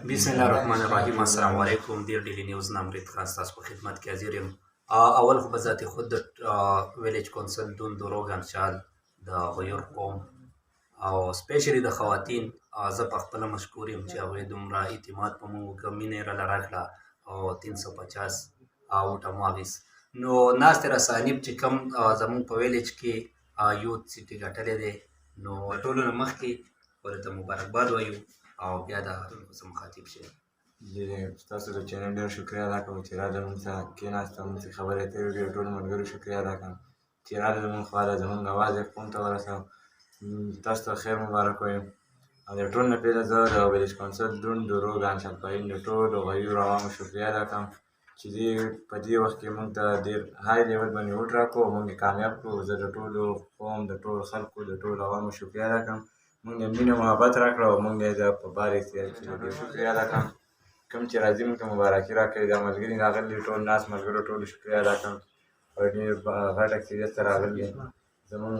بسم الله الرحمن الرحیم. السلام علیکم. دیر ډیلی نیوز نامرید خان ستاسو په خدمت کې حاضر یم. اول خو به ذات خود د ویلیج کونسل دون دروغ انشال د غیور قوم او سپیشلی د خواتین زه په خپله مشکور یم چې هغوی دومره اعتماد په موږ وکړه، مینه یې راله راکړه او 350 ووټه مو اخیست. نو ناستې رسانیب چې کوم زموږ په ویلیج کې یوت سیټي ګټلی دی، نو ټولو نه مخکې ورته مبارکباد وایو او بیا د خلکو څخه مخاطب شي. ستاسو د چینل ډېر شکریه ادا کوم چې راغلئ موږ سره کېناست او موږ سره خبرې اترې وکړې. ټولو ملګرو شکریه ادا کوم چې راغلئ زموږ خواله زموږ اواز یې قوم ته ورساو. تاسو ته خیر مبارک وایم. او د ټول نه پهله زه د ویلیج کونسل دون دروغ انشال پایین د ټولو غیورو عوامو شکریه ادا کوم چې په دې وخت کې موږ ته ډېر های لیول باندې ووټ راکړو او موږ یې کامیاب کړو. زه د ټولو قوم د ټولو خلکو د ټولو عوامو شکریه ادا کوم. موږ یې مینه محبت راکړه او موږ یې د په بار اختیار کې د دې شکریه ادا کوم. کوم چې راځي موږ ته مبارکي راکوي، دا ملګري راغلي ټول ناست ملګرو ټولو شکریه ادا کوم او ډېر غټ اکثریت ته راغلي زموږ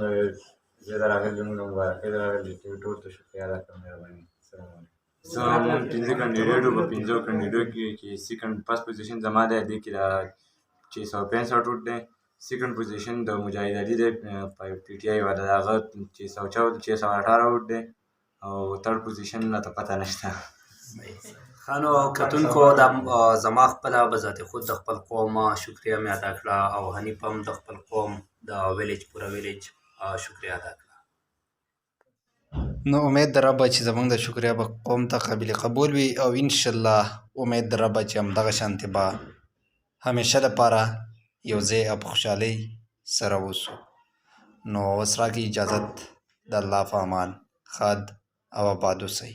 زه ته راغلي زموږ د مبارکۍ ته راغلي ټولو ته شکریه ادا کوم. مهرباني. السلام علیکم. موږ 15 کینډیډیټ وو. په 15 کینډیډیټ کې چې سیکنډ فرست پوزیشن زما دی، دې کې د 665 ووټ دی. سیکنډ پوزیشن د مجاهد علي دی پی ټي آی والا، د هغه 618 ووټ دی او تھرډ پوزیشن راته پته نشته. ښه نو کتونکو دا زما خپله به ذات خود د خپل قوم شکریه مې ادا کړه او حنیف هم د خپل قوم د ویلیج پوره ویلیج شکریه ادا کړه. نو امید د ربه چې زموږ د شکریه به قوم ته قابل قبول وي او انشاءالله امید د ربه چې همدغه شانتې به همیشه لپاره یو ځای او په خوشحالۍ سره اوسو. نو اوس راکړئ اجازت د الله په امان. ښاد او آباد اوسئ.